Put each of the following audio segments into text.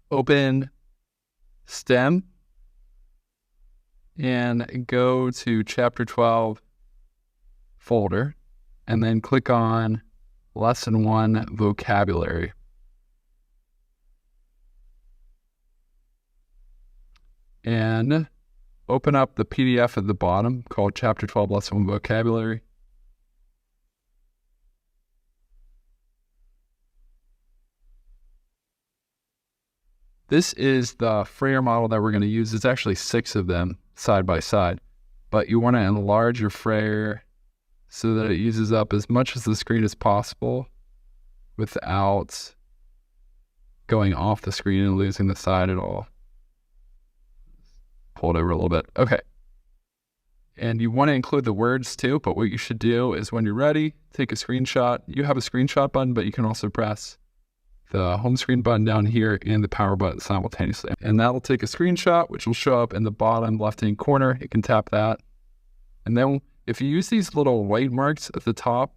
open STEM and go to Chapter 12 folder, and then click on Lesson 1 Vocabulary. And open up the PDF at the bottom called Chapter 12 Lesson 1 Vocabulary. This is the Frayer model that we're going to use. It's actually 6 of them side by side, but you want to enlarge your Frayer so that it uses up as much of the screen as possible without going off the screen and losing the side at all. Pull it over a little bit. Okay. And you want to include the words too, but what you should do is when you're ready, take a screenshot. You have a screenshot button, but you can also press the home screen button down here and the power button simultaneously. And that will take a screenshot, which will show up in the bottom left-hand corner. You can tap that. And then if you use these little white marks at the top,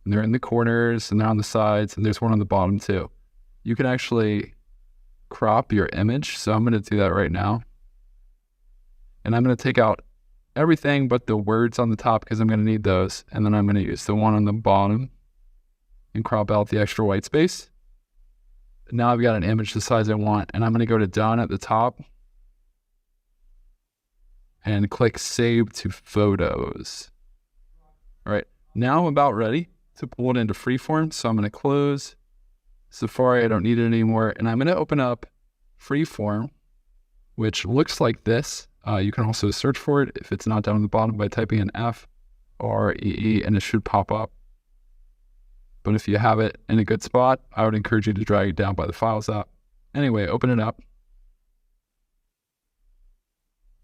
and they're in the corners and they're on the sides, and there's one on the bottom too, you can actually crop your image. So I'm going to do that right now. And I'm going to take out everything but the words on the top because I'm going to need those. And then I'm going to use the one on the bottom and crop out the extra white space. Now I've got an image the size I want, and I'm going to go to Done at the top and click Save to Photos. All right, now I'm about ready to pull it into Freeform, so I'm going to close Safari. I don't need it anymore, and I'm going to open up Freeform, which looks like this. You can also search for it if it's not down at the bottom by typing in FREE, and it should pop up. But if you have it in a good spot, I would encourage you to drag it down by the Files app. Anyway, open it up.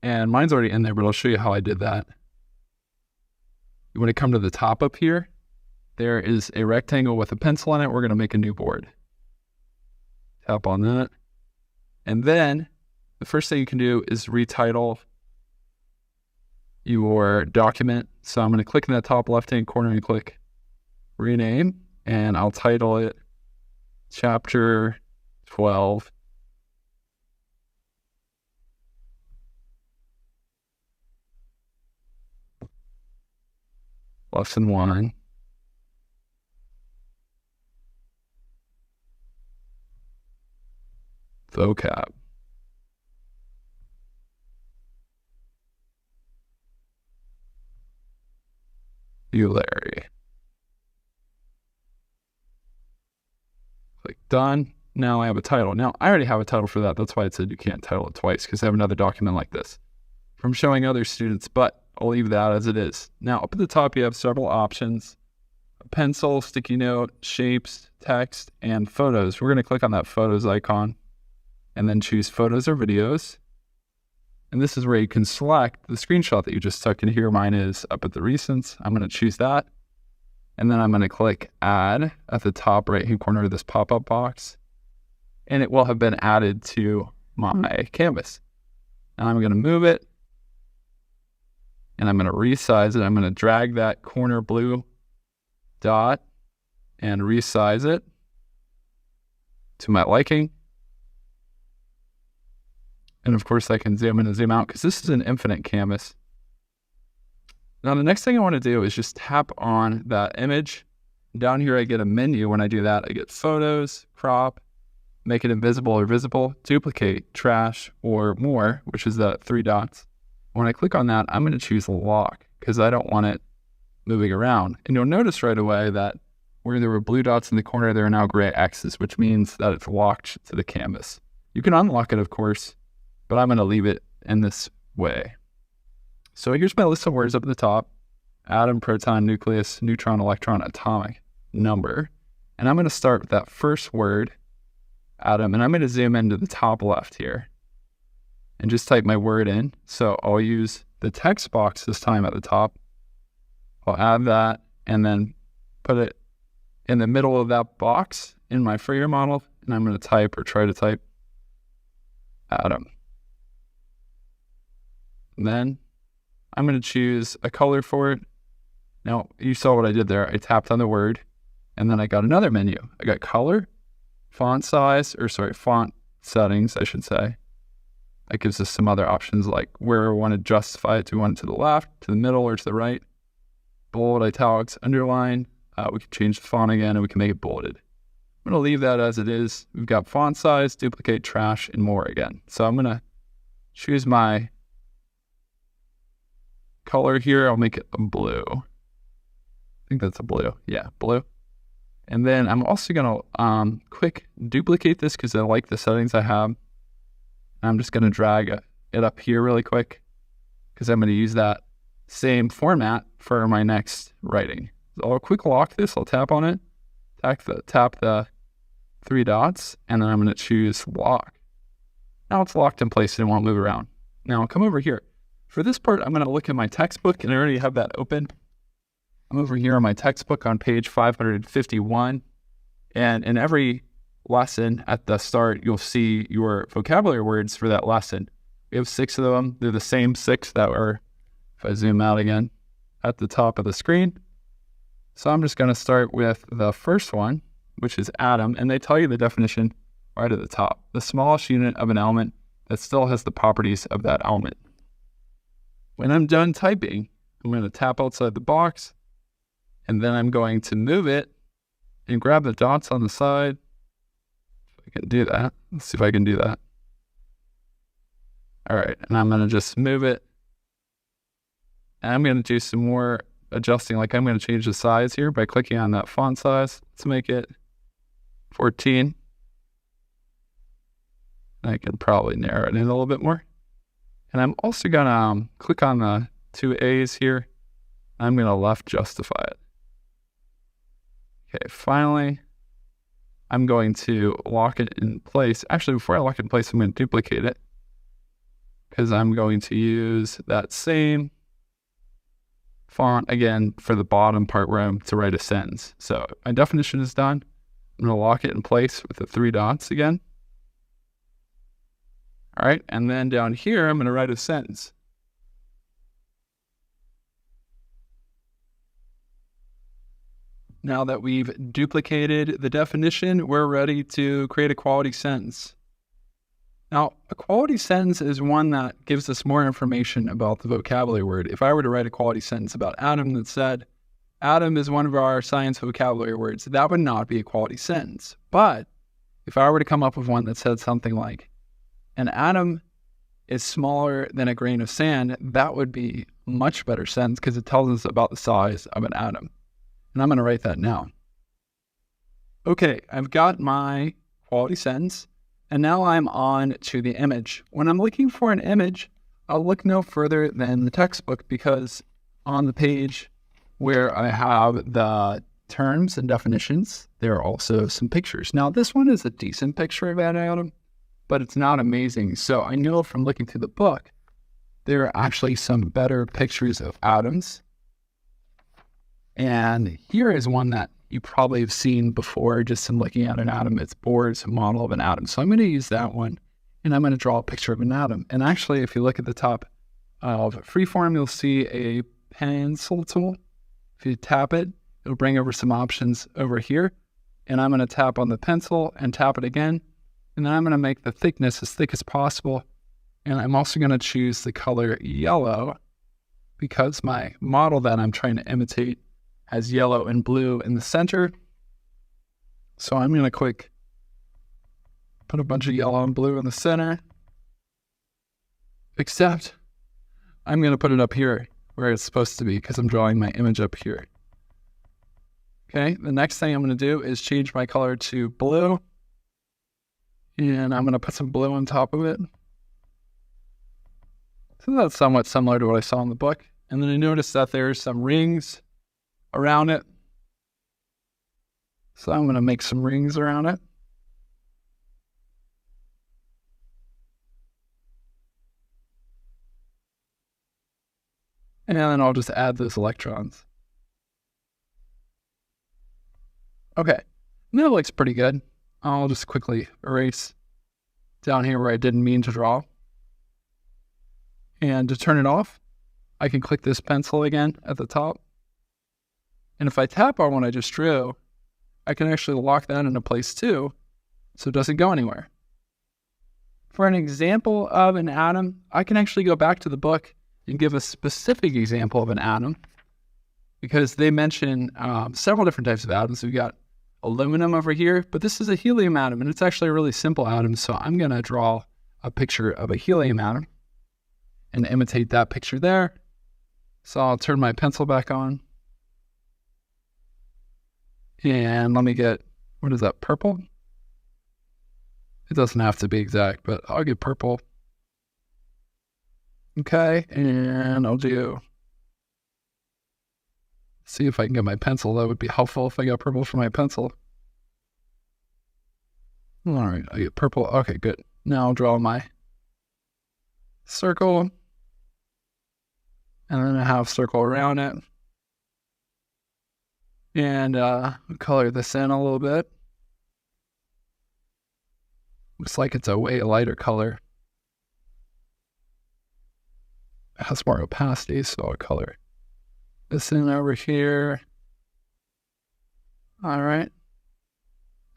And mine's already in there, but I'll show you how I did that. You want to come to the top up here. There is a rectangle with a pencil on it. We're going to make a new board. Tap on that. And then the first thing you can do is retitle your document. So I'm going to click in the top left-hand corner and click Rename. And I'll title it Chapter 12 Lesson 1 Vocab. Larry. Click Done. Now I have a title. Now I already have a title for that. That's why it said you can't title it twice, because I have another document like this from showing other students, but I'll leave that as it is. Now up at the top you have several options: a pencil, sticky note, shapes, text, and photos. We're going to click on that photos icon and then choose photos or videos. And this is where you can select the screenshot that you just took. And here mine is up at the recents. I'm going to choose that. And then I'm going to click Add at the top right-hand corner of this pop-up box. And it will have been added to my canvas. Now I'm going to move it. And I'm going to resize it. I'm going to drag that corner blue dot and resize it to my liking. And of course I can zoom in and zoom out because this is an infinite canvas. Now the next thing I want to do is just tap on that image. Down here I get a menu. When I do that, I get Photos, Crop, Make it Invisible or Visible, Duplicate, Trash, or More, which is the 3 dots. When I click on that, I'm going to choose Lock because I don't want it moving around. And you'll notice right away that where there were blue dots in the corner, there are now gray X's, which means that it's locked to the canvas. You can unlock it, of course, but I'm going to leave it in this way. So here's my list of words up at the top: atom, proton, nucleus, neutron, electron, atomic, number. And I'm going to start with that first word, atom, and I'm going to zoom into the top left here and just type my word in. So I'll use the text box this time at the top. I'll add that and then put it in the middle of that box in my Frayer model, and I'm going to type or try to type atom. And then I'm going to choose a color for it. Now, you saw what I did there. I tapped on the word, and then I got another menu. I got color, font settings, I should say. That gives us some other options like where we want to justify it. Do we want it to the left, to the middle, or to the right? Bold, italics, underline. We can change the font again, and we can make it bolded. I'm going to leave that as it is. We've got font size, duplicate, trash, and more again. So I'm going to choose my color here. I'll make it a blue. I think that's a blue. Yeah, blue. And then I'm also going to quick duplicate this because I like the settings I have. I'm just going to drag it up here really quick because I'm going to use that same format for my next writing. So I'll quick lock this. I'll tap on it, tap the 3 dots, and then I'm going to choose lock. Now it's locked in place and it won't move around. Now I'll come over here. For this part, I'm going to look at my textbook, and I already have that open. I'm over here on my textbook on page 551, and in every lesson at the start, you'll see your vocabulary words for that lesson. We have 6 of them. They're the same 6 that were, if I zoom out again, at the top of the screen. So I'm just going to start with the first one, which is atom, and they tell you the definition right at the top. The smallest unit of an element that still has the properties of that element. When I'm done typing, I'm going to tap outside the box, and then I'm going to move it and grab the dots on the side. If I can do that. Let's see if I can do that. All right, and I'm going to just move it. And I'm going to do some more adjusting, like I'm going to change the size here by clicking on that font size. Let's make it 14. I can probably narrow it in a little bit more. And I'm also going to click on the 2 A's here. I'm going to left justify it. Okay, finally, I'm going to lock it in place. Actually, before I lock it in place, I'm going to duplicate it because I'm going to use that same font again for the bottom part where I'm to write a sentence. So my definition is done. I'm going to lock it in place with the 3 dots again. All right, and then down here, I'm going to write a sentence. Now that we've duplicated the definition, we're ready to create a quality sentence. Now, a quality sentence is one that gives us more information about the vocabulary word. If I were to write a quality sentence about atom that said, atom is one of our science vocabulary words, that would not be a quality sentence. But if I were to come up with one that said something like, an atom is smaller than a grain of sand, that would be a much better sentence because it tells us about the size of an atom. And I'm going to write that now. Okay, I've got my quality sentence, and now I'm on to the image. When I'm looking for an image, I'll look no further than the textbook because on the page where I have the terms and definitions, there are also some pictures. Now, this one is a decent picture of an atom, but it's not amazing. So I know from looking through the book, there are actually some better pictures of atoms. And here is one that you probably have seen before, just in looking at an atom. It's Bohr's model of an atom. So I'm going to use that one, and I'm going to draw a picture of an atom. And actually, if you look at the top of Freeform, you'll see a pencil tool. If you tap it, it'll bring over some options over here. And I'm going to tap on the pencil and tap it again. And then I'm going to make the thickness as thick as possible. And I'm also going to choose the color yellow because my model that I'm trying to imitate has yellow and blue in the center. So I'm going to quick put a bunch of yellow and blue in the center. Except I'm going to put it up here where it's supposed to be because I'm drawing my image up here. Okay, the next thing I'm going to do is change my color to blue. And I'm going to put some blue on top of it. So that's somewhat similar to what I saw in the book. And then I noticed that there's some rings around it. So I'm going to make some rings around it. And then I'll just add those electrons. Okay, and that looks pretty good. I'll just quickly erase down here where I didn't mean to draw. And to turn it off, I can click this pencil again at the top. And if I tap on what I just drew, I can actually lock that into place too, so it doesn't go anywhere. For an example of an atom, I can actually go back to the book and give a specific example of an atom, because they mention several different types of atoms. We've got aluminum over here, but this is a helium atom, and it's actually a really simple atom. So I'm going to draw a picture of a helium atom and imitate that picture there. So I'll turn my pencil back on. And let me get, what is that, purple? It doesn't have to be exact, but I'll get purple. Okay, and I'll do, see if I can get my pencil. That would be helpful if I got purple for my pencil. All right, I get purple. Okay, good. Now I'll draw my circle. And then I have a circle around it. And color this in a little bit. Looks like it's a way lighter color. It has more opacity, so I'll color this in over here. All right.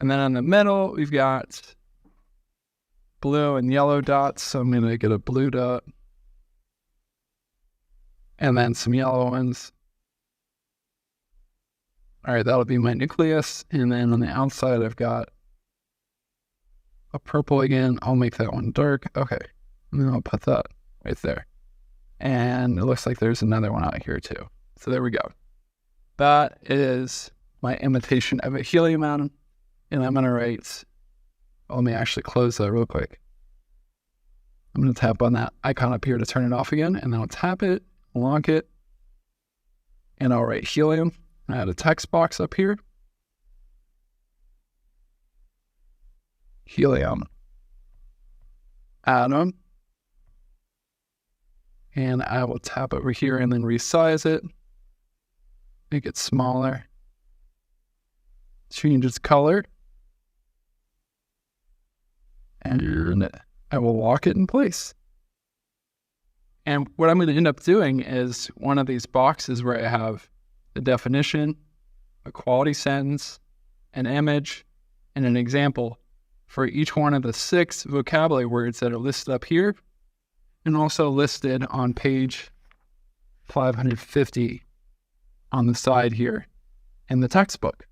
And then in the middle, we've got blue and yellow dots. So I'm going to get a blue dot. And then some yellow ones. All right, that'll be my nucleus. And then on the outside, I've got a purple again. I'll make that one dark. Okay. And then I'll put that right there. And it looks like there's another one out here too. So there we go. That is my imitation of a helium atom. And I'm going to write, let me actually close that real quick. I'm going to tap on that icon up here to turn it off again. And then I'll tap it, lock it, and I'll write helium. I add a text box up here. Helium atom. And I will tap over here and then resize it. Make it smaller. Change its color. And I will lock it in place. And what I'm going to end up doing is one of these boxes where I have the definition, a quality sentence, an image, and an example for each one of the 6 vocabulary words that are listed up here, and also listed on page 550 on the side here in the textbook.